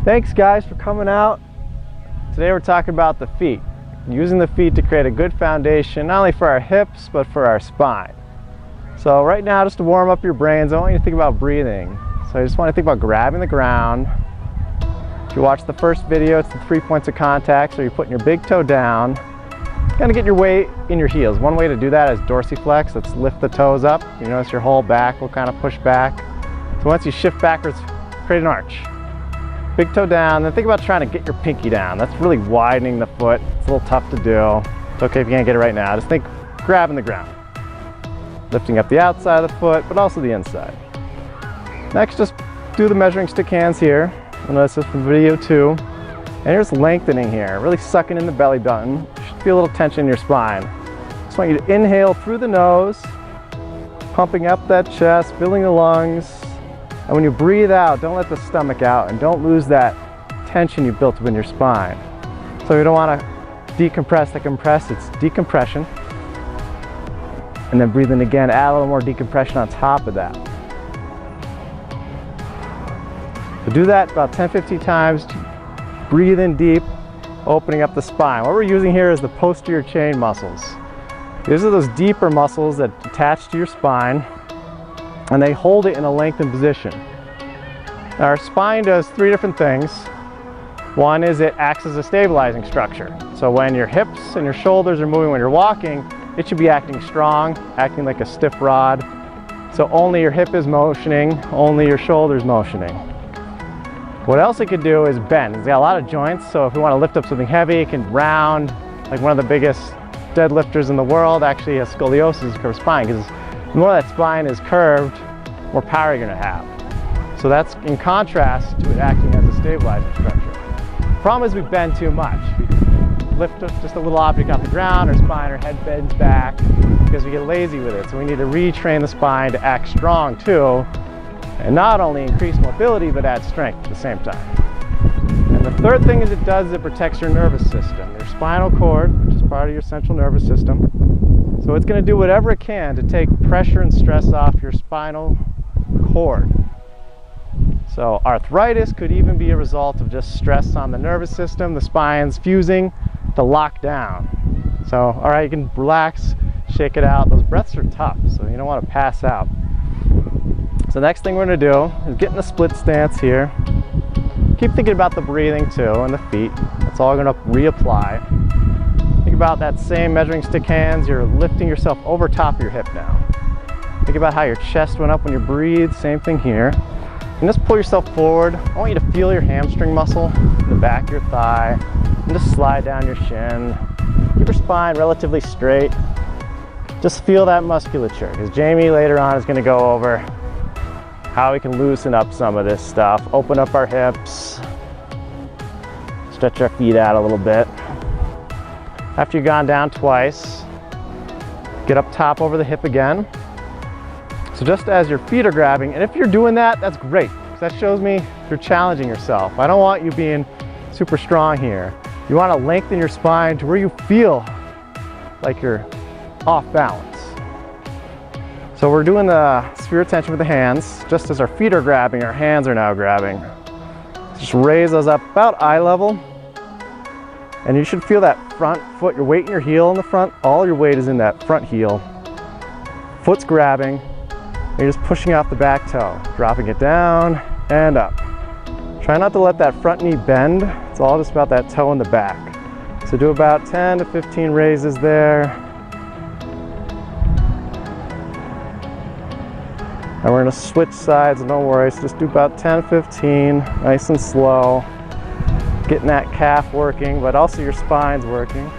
Thanks guys for coming out. Today we're talking about the feet. Using the feet to create a good foundation, not only for our hips, but for our spine. So right now, just to warm up your brains, I want you to think about breathing. So I just want to think about grabbing the ground. If you watch the first video, it's the 3 points of contact. So you're putting your big toe down. Kind of get your weight in your heels. One way to do that is dorsiflex. Let's lift the toes up. You notice your whole back will kind of push back. So once you shift backwards, create an arch. Big toe down, then think about trying to get your pinky down. That's really widening the foot. It's a little tough to do. It's okay if you can't get it right now. Just think grabbing the ground. Lifting up the outside of the foot, but also the inside. Next, just do the measuring stick hands here. You'll notice this from video 2. And you're just lengthening here, really sucking in the belly button. You should feel a little tension in your spine. Just want you to inhale through the nose, pumping up that chest, filling the lungs. And when you breathe out, don't let the stomach out and don't lose that tension you built up in your spine. So you don't want to decompress to compress, it's decompression. And then breathe in again, add a little more decompression on top of that. So do that about 10-15 times. Breathe in deep, opening up the spine. What we're using here is the posterior chain muscles. These are those deeper muscles that attach to your spine, and they hold it in a lengthened position. Now, our spine does 3 different things. One is it acts as a stabilizing structure. So when your hips and your shoulders are moving when you're walking, it should be acting strong, acting like a stiff rod. So only your hip is motioning, only your shoulders motioning. What else it could do is bend. It's got a lot of joints, so if we want to lift up something heavy, it can round. Like one of the biggest deadlifters in the world actually has scoliosis, curved spine, because the more that spine is curved, more power you're going to have. So that's in contrast to it acting as a stabilizing structure. The problem is we bend too much. We lift up just a little object off the ground, our spine, our head bends back because we get lazy with it. So we need to retrain the spine to act strong too, and not only increase mobility, but add strength at the same time. And the third thing is it does is it protects your nervous system, your spinal cord, which is part of your central nervous system. So it's going to do whatever it can to take pressure and stress off your spinal cord. So arthritis could even be a result of just stress on the nervous system. The spine's fusing to lock down. So, all right, you can relax, shake it out. Those breaths are tough, so you don't want to pass out. So next thing we're going to do is get in a split stance here. Keep thinking about the breathing too and the feet. That's all going to reapply. Think about that same measuring stick hands. You're lifting yourself over top of your hip now. Think about how your chest went up when you breathe. Same thing here. And just pull yourself forward. I want you to feel your hamstring muscle in the back of your thigh. And just slide down your shin. Keep your spine relatively straight. Just feel that musculature, because Jamie later on is going to go over how we can loosen up some of this stuff. Open up our hips. Stretch our feet out a little bit. After you've gone down twice, get up top over the hip again. So just as your feet are grabbing, and if you're doing that, that's great, because that shows me you're challenging yourself. I don't want you being super strong here. You want to lengthen your spine to where you feel like you're off balance. So we're doing the sphere of tension with the hands. Just as our feet are grabbing, our hands are now grabbing. Just raise those up about eye level. And you should feel that front foot, your weight in your heel in the front. All your weight is in that front heel. Foot's grabbing. And you're just pushing off the back toe, dropping it down and up. Try not to let that front knee bend. It's all just about that toe in the back. So do about 10 to 15 raises there. And we're going to switch sides, no worries. Just do about 10, 15, nice and slow. Getting that calf working, but also your spine's working.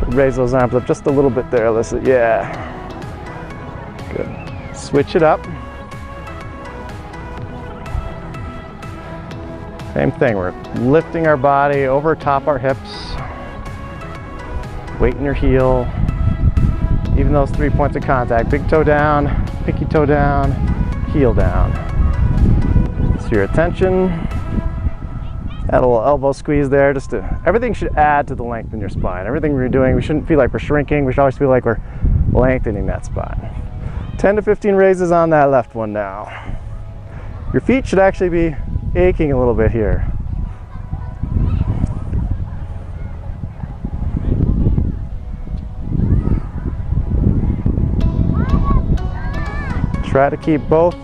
Raise those arms up just a little bit there, Alyssa. Yeah. Good. Switch it up. Same thing, we're lifting our body over top our hips. Weight in your heel. Even those 3 points of contact. Big toe down, pinky toe down, heel down. So your attention. Add a little elbow squeeze there. Everything should add to the length in your spine. Everything we're doing, we shouldn't feel like we're shrinking. We should always feel like we're lengthening that spine. 10 to 15 raises on that left one now. Your feet should actually be aching a little bit here. Try to keep both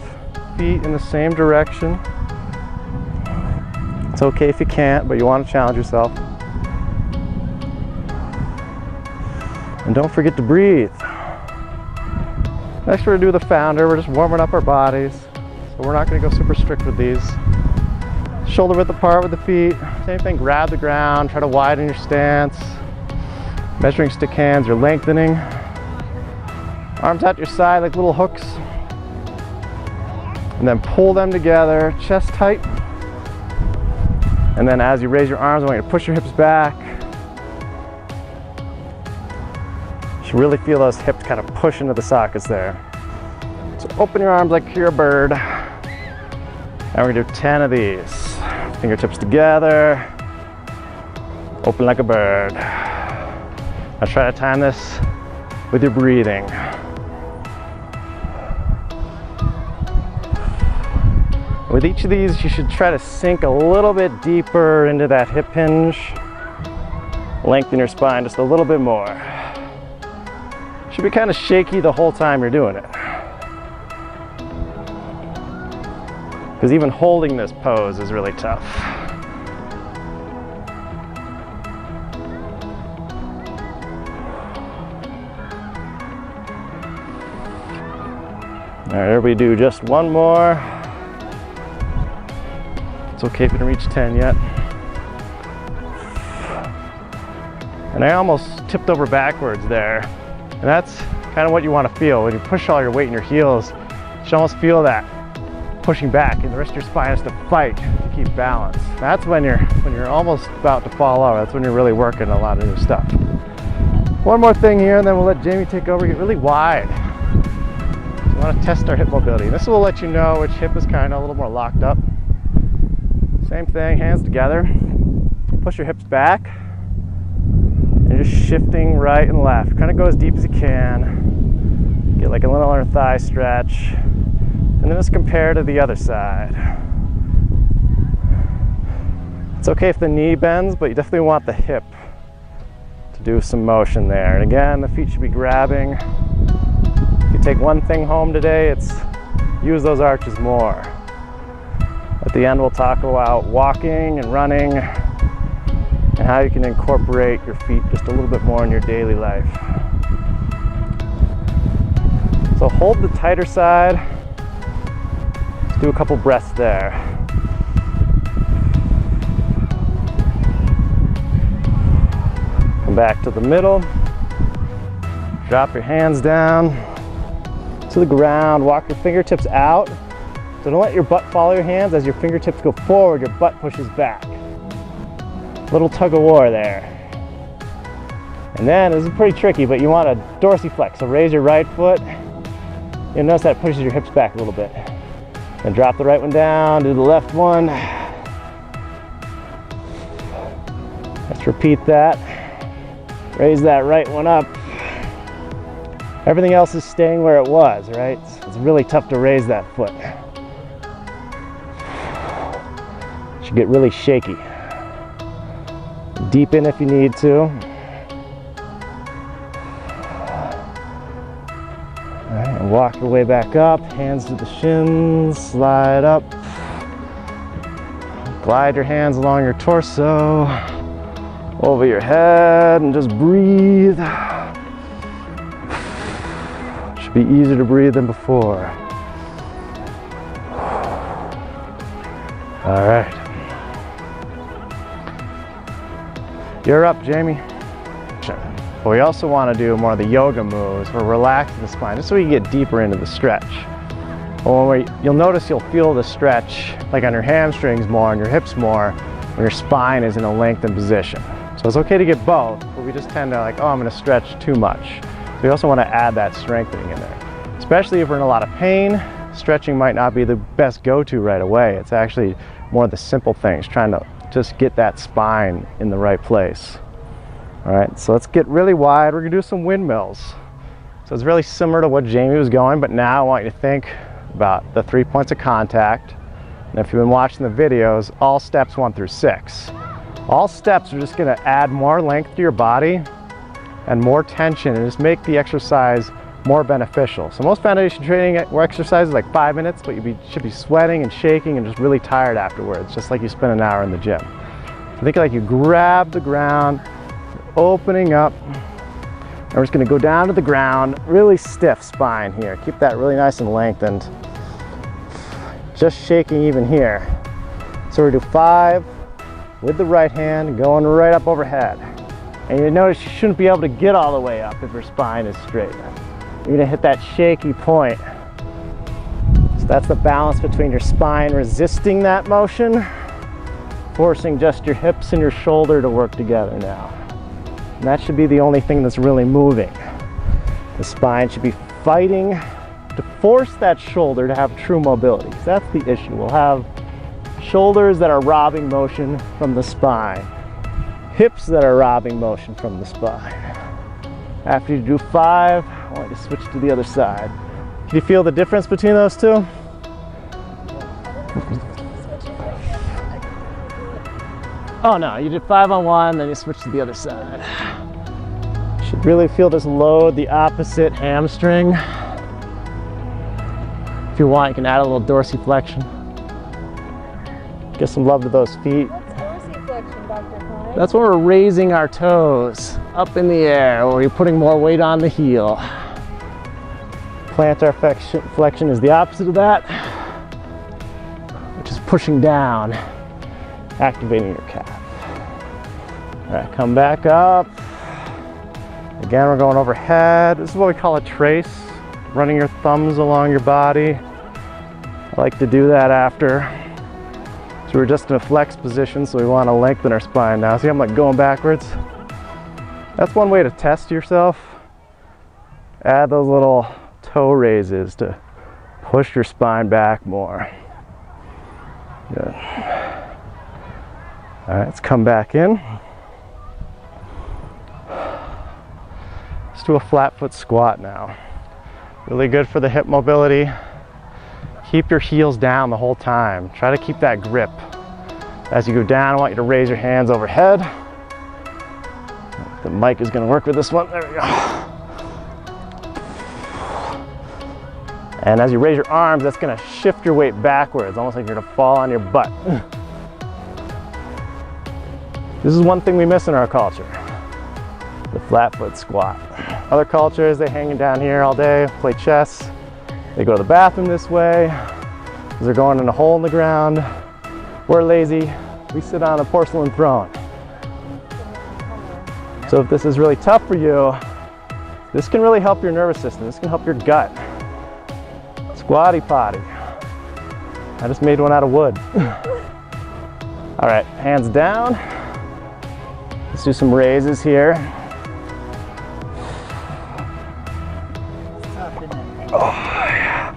feet in the same direction. It's okay if you can't, but you want to challenge yourself. And don't forget to breathe. Next we're going to do the founder. We're just warming up our bodies. So we're not going to go super strict with these. Shoulder width apart with the feet. Same thing, grab the ground, try to widen your stance. Measuring stick hands, you're lengthening. Arms out your side like little hooks. And then pull them together, chest tight. And then as you raise your arms, I want you to push your hips back. You should really feel those hips kind of push into the sockets there. So open your arms like you're a bird. And we're gonna do 10 of these. Fingertips together. Open like a bird. Now try to time this with your breathing. With each of these, you should try to sink a little bit deeper into that hip hinge. Lengthen your spine just a little bit more. Should be kind of shaky the whole time you're doing it. Because even holding this pose is really tough. All right, everybody do just one more. It's okay if you don't reach 10 yet. And I almost tipped over backwards there. And that's kind of what you want to feel. When you push all your weight in your heels, you should almost feel that pushing back, and the rest of your spine has to fight to keep balance. That's when you're almost about to fall over. That's when you're really working a lot of new stuff. One more thing here, and then we'll let Jamie take over. Get really wide. So we want to test our hip mobility. This will let you know which hip is kind of a little more locked up. Same thing, hands together. Push your hips back. And just shifting right and left. Kind of go as deep as you can. Get like a little inner thigh stretch. And then just compare to the other side. It's okay if the knee bends, but you definitely want the hip to do some motion there. And again, the feet should be grabbing. If you take one thing home today, it's use those arches more. At the end, we'll talk about walking and running and how you can incorporate your feet just a little bit more in your daily life. So hold the tighter side. Let's do a couple breaths there. Come back to the middle. Drop your hands down to the ground. Walk your fingertips out. So don't let your butt follow your hands. As your fingertips go forward, your butt pushes back. Little tug of war there. And then, this is pretty tricky, but you want a dorsiflex. So raise your right foot. You'll notice that pushes your hips back a little bit. And drop the right one down, do the left one. Let's repeat that. Raise that right one up. Everything else is staying where it was, right? It's really tough to raise that foot. Should get really shaky. Deepen if you need to. All right, and walk your way back up. Hands to the shins, slide up. Glide your hands along your torso, over your head, and just breathe. Should be easier to breathe than before. All right. You're up, Jamie. But we also want to do more of the yoga moves. We're relaxing the spine just so we can get deeper into the stretch. Well, you'll notice you'll feel the stretch like on your hamstrings more and your hips more when your spine is in a lengthened position. So it's okay to get both, but we just tend to like, oh, I'm going to stretch too much. So we also want to add that strengthening in there. Especially if we're in a lot of pain, stretching might not be the best go-to right away. It's actually more of the simple things, trying to just get that spine in the right place. All right, so let's get really wide. We're gonna do some windmills. So it's really similar to what Jamie was going, but now I want you to think about the 3 points of contact. And if you've been watching the videos, all steps 1 through 6. All steps are just going to add more length to your body and more tension and just make the exercise more beneficial. So most foundation training exercises like 5 minutes, but you should be sweating and shaking and just really tired afterwards, just like you spend an hour in the gym. So think like you grab the ground, opening up, and we're just going to go down to the ground, really stiff spine here. Keep that really nice and lengthened. Just shaking even here. So we do 5 with the right hand, going right up overhead. And you notice you shouldn't be able to get all the way up if your spine is straight. You're gonna hit that shaky point. So that's the balance between your spine resisting that motion, forcing just your hips and your shoulder to work together now. And that should be the only thing that's really moving. The spine should be fighting to force that shoulder to have true mobility. So that's the issue. We'll have shoulders that are robbing motion from the spine, hips that are robbing motion from the spine. After you do 5, I want you to switch to the other side. Can you feel the difference between those two? Oh no, you did 5 on one, then you switch to the other side. You should really feel this load the opposite hamstring. If you want, you can add a little dorsiflexion. Give some love to those feet. What's dorsiflexion, Dr. Klein? That's when we're raising our toes up in the air, or you're putting more weight on the heel. Plantar flexion is the opposite of that, which is pushing down, activating your calf. All right, come back up. Again, we're going overhead. This is what we call a trace, running your thumbs along your body. I like to do that after. So we're just in a flex position, so we want to lengthen our spine now. See, I'm like going backwards. That's one way to test yourself. Add those little toe raises to push your spine back more. Good. All right, let's come back in. Let's do a flat foot squat now. Really good for the hip mobility. Keep your heels down the whole time. Try to keep that grip. As you go down, I want you to raise your hands overhead. The mic is going to work with this one. There we go. And as you raise your arms, that's going to shift your weight backwards, almost like you're going to fall on your butt. This is one thing we miss in our culture, the flat foot squat. Other cultures, they hanging down here all day, play chess. They go to the bathroom this way, because they're going in a hole in the ground. We're lazy, we sit on a porcelain throne. So if this is really tough for you, this can really help your nervous system. This can help your gut. Squatty potty. I just made one out of wood. All right, hands down. Let's do some raises here. Oh, yeah.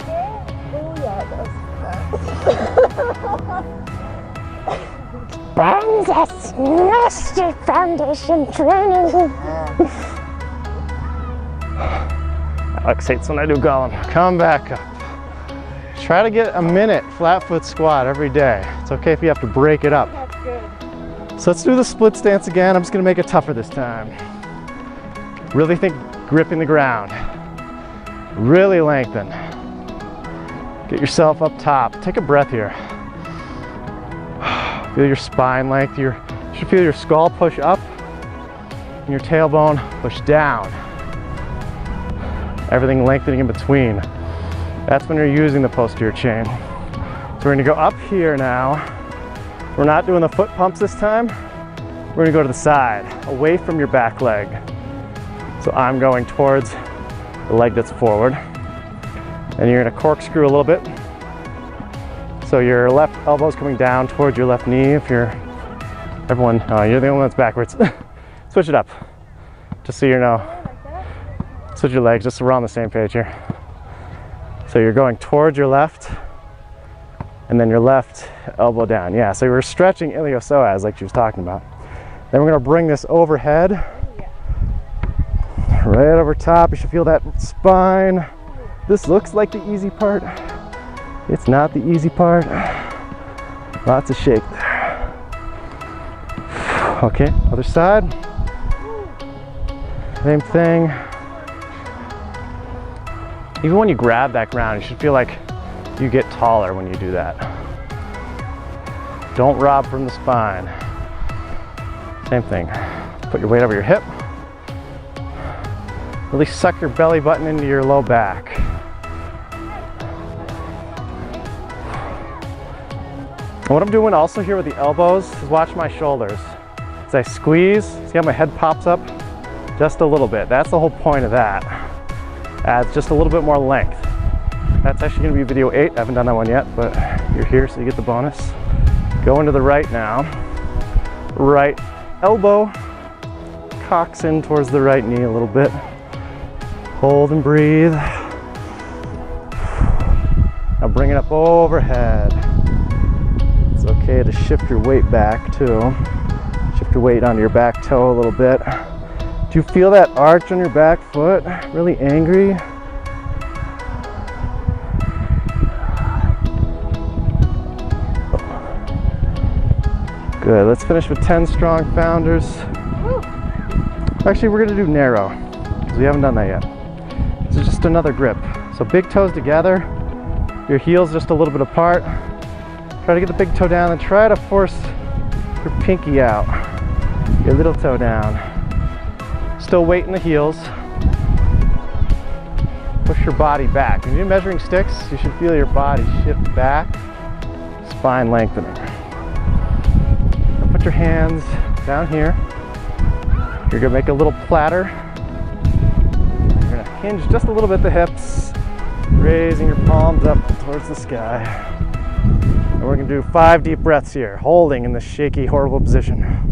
Brands us nasty foundation training. Alex hates when I do Gollum. Come back up. Try to get a minute flat foot squat every day. It's okay if you have to break it up. That's good. So let's do the split stance again. I'm just gonna make it tougher this time. Really think gripping the ground. Really lengthen. Get yourself up top. Take a breath here. Feel your spine length. You should feel your skull push up and your tailbone push down. Everything lengthening in between. That's when you're using the posterior chain. So we're gonna go up here now. We're not doing the foot pumps this time. We're gonna go to the side, away from your back leg. So I'm going towards the leg that's forward. And you're gonna corkscrew a little bit. So your left elbow's coming down towards your left knee. If you're, you're the only one that's backwards. Switch it up, just so you know. Switch your legs, just so we're on the same page here. So you're going towards your left, and then your left elbow down. Yeah, so we're stretching iliopsoas like she was talking about. Then we're gonna bring this overhead, right over top. You should feel that spine. This looks like the easy part. It's not the easy part. Lots of shake there. Okay, other side. Same thing. Even when you grab that ground, you should feel like you get taller when you do that. Don't rob from the spine. Same thing. Put your weight over your hip. Really suck your belly button into your low back. And what I'm doing also here with the elbows is watch my shoulders. As I squeeze, see how my head pops up? Just a little bit. That's the whole point of that. Adds just a little bit more length. That's actually going to be video 8. I haven't done that one yet, but you're here so you get the bonus. Go into the right now. Right elbow cocks in towards the right knee a little bit. Hold and breathe. Now bring it up overhead. It's okay to shift your weight back too. Shift your weight onto your back toe a little bit. Do you feel that arch on your back foot? Really angry? Good, let's finish with 10 strong founders. Actually, we're gonna do narrow, because we haven't done that yet. This is just another grip. So big toes together, your heels just a little bit apart. Try to get the big toe down and try to force your pinky out. Your little toe down. Still weight in the heels. Push your body back. When you're measuring sticks, you should feel your body shift back, spine lengthening. Now put your hands down here. You're gonna make a little platter. You're gonna hinge just a little bit the hips, raising your palms up towards the sky. And we're gonna do 5 deep breaths here, holding in this shaky, horrible position.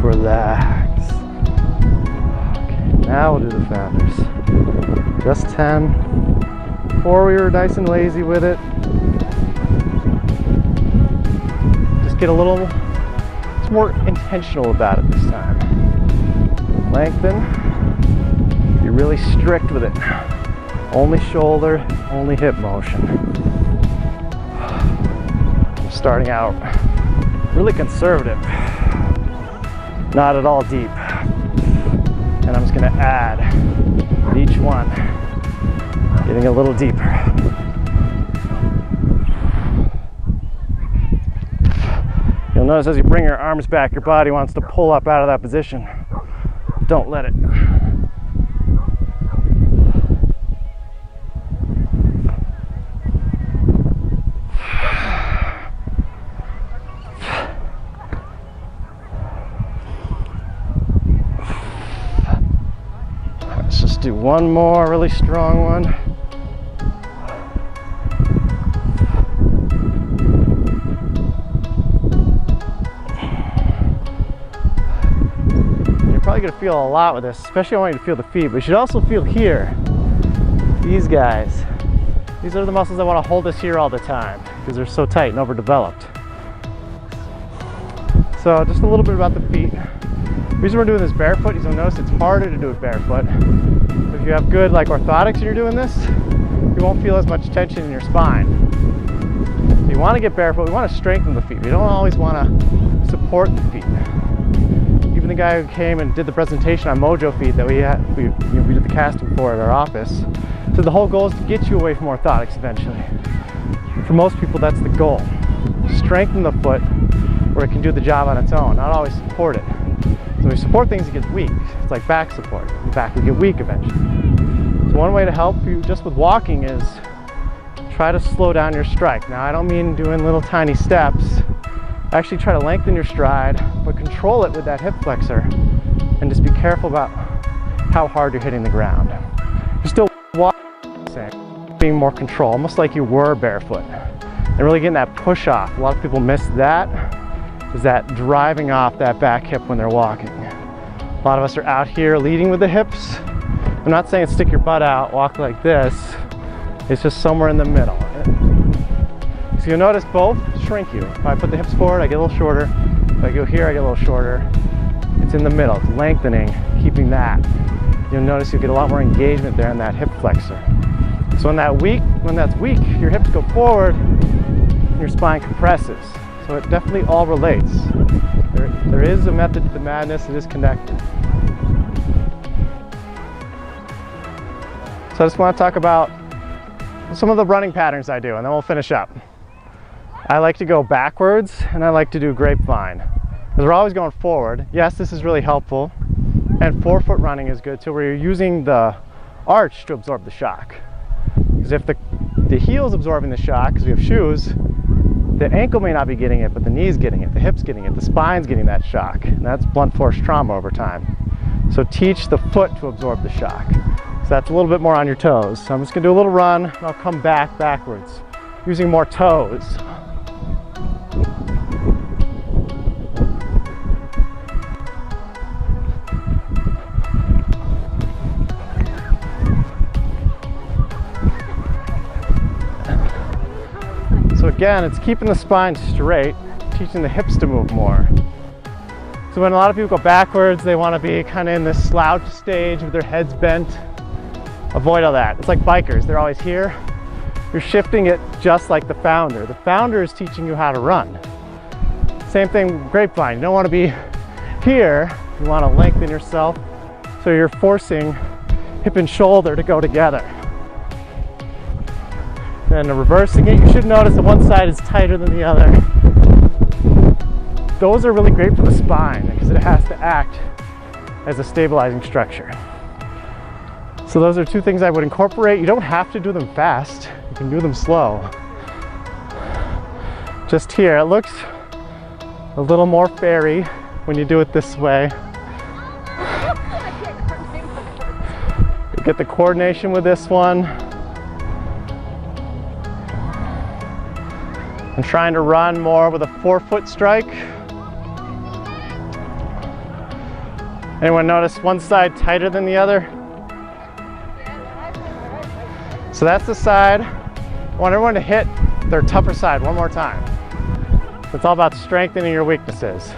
Relax. Okay, now we'll do the founders. Just 10. Before we were nice and lazy with it. Just get a little more intentional about it this time. Lengthen. Be really strict with it. Only shoulder, only hip motion. I'm starting out really conservative. Not at all deep. And I'm just gonna add each one, getting a little deeper. You'll notice as you bring your arms back, your body wants to pull up out of that position. Don't let it. Do one more really strong one. probably gonna feel a lot with this, especially I want you to feel the feet, but you should also feel here. These guys. These are the muscles that want to hold us here all the time because they're so tight and overdeveloped. So just a little bit about the feet. The reason we're doing this barefoot is you'll notice it's harder to do it barefoot. If you have good like orthotics and you're doing this, you won't feel as much tension in your spine. So you want to get barefoot, we want to strengthen the feet. We don't always want to support the feet. Even the guy who came and did the presentation on Mojo feet that we did the casting for at our office. So the whole goal is to get you away from orthotics eventually. For most people, that's the goal. Strengthen the foot where it can do the job on its own, not always support it. So when we support things, it gets weak. It's like back support. The back will get weak eventually. So one way to help you just with walking is try to slow down your strike. Now, I don't mean doing little tiny steps. Actually try to lengthen your stride, but control it with that hip flexor and just be careful about how hard you're hitting the ground. You're still walking, being more control, almost like you were barefoot. And really getting that push off. A lot of people miss that, is that driving off that back hip when they're walking. A lot of us are out here leading with the hips. I'm not saying stick your butt out, walk like this. It's just somewhere in the middle. So you'll notice both shrink you. If I put the hips forward, I get a little shorter. If I go here, I get a little shorter. It's in the middle, it's lengthening, keeping that. You'll notice you get a lot more engagement there in that hip flexor. So when that's weak, your hips go forward, and your spine compresses. So it definitely all relates. There is a method to the madness, it is connected. So I just want to talk about some of the running patterns I do, and then we'll finish up. I like to go backwards, and I like to do grapevine. Because we're always going forward. Yes, this is really helpful. And forefoot running is good too, where you're using the arch to absorb the shock. Because if the heel's absorbing the shock, because we have shoes, the ankle may not be getting it, but the knee's getting it, the hip's getting it, the spine's getting that shock. And that's blunt force trauma over time. So teach the foot to absorb the shock. So that's a little bit more on your toes. So I'm just gonna do a little run, and I'll come backwards, using more toes. So again, it's keeping the spine straight, teaching the hips to move more. So when a lot of people go backwards, they want to be kind of in this slouch stage with their heads bent. Avoid all that. It's like bikers, they're always here. You're shifting it just like the founder. The founder is teaching you how to run. Same thing with grapevine. You don't want to be here, you want to lengthen yourself so you're forcing hip and shoulder to go together. And reversing it, you should notice that one side is tighter than the other. Those are really great for the spine because it has to act as a stabilizing structure. So those are two things I would incorporate. You don't have to do them fast. You can do them slow. Just here, it looks a little more fairy when you do it this way. You get the coordination with this one. I'm trying to run more with a forefoot strike. Anyone notice one side tighter than the other? So that's the side. I want everyone to hit their tougher side one more time. It's all about strengthening your weaknesses.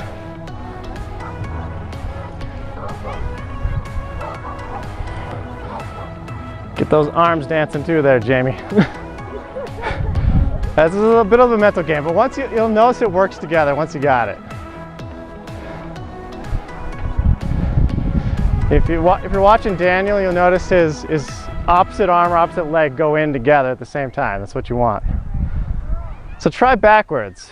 Get those arms dancing too there, Jamie. This is a bit of a mental game, but once you'll notice it works together once you got it. If you're watching Daniel, you'll notice his opposite arm or opposite leg go in together at the same time. That's what you want. So try backwards.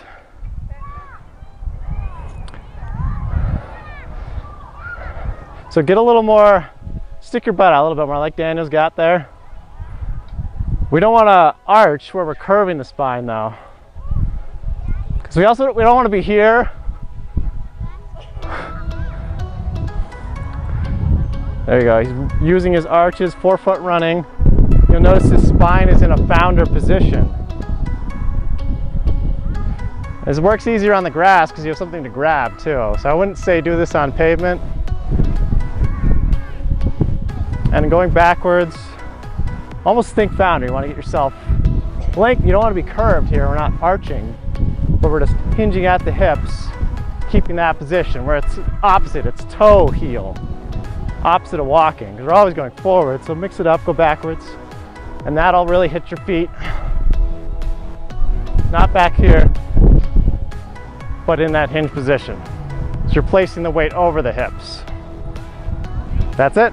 So get a little more, stick your butt out a little bit more like Daniel's got there. We don't want to arch where we're curving the spine though. Because we don't want to be here. There you go, he's using his arches, forefoot running. You'll notice his spine is in a founder position. This works easier on the grass because you have something to grab too. So I wouldn't say do this on pavement. And going backwards, almost think founder. You want to get yourself length. You don't want to be curved here. We're not arching, but we're just hinging at the hips, keeping that position where it's opposite. It's toe heel, opposite of walking, because we're always going forward. So mix it up, go backwards, and that'll really hit your feet. Not back here, but in that hinge position. So you're placing the weight over the hips. That's it.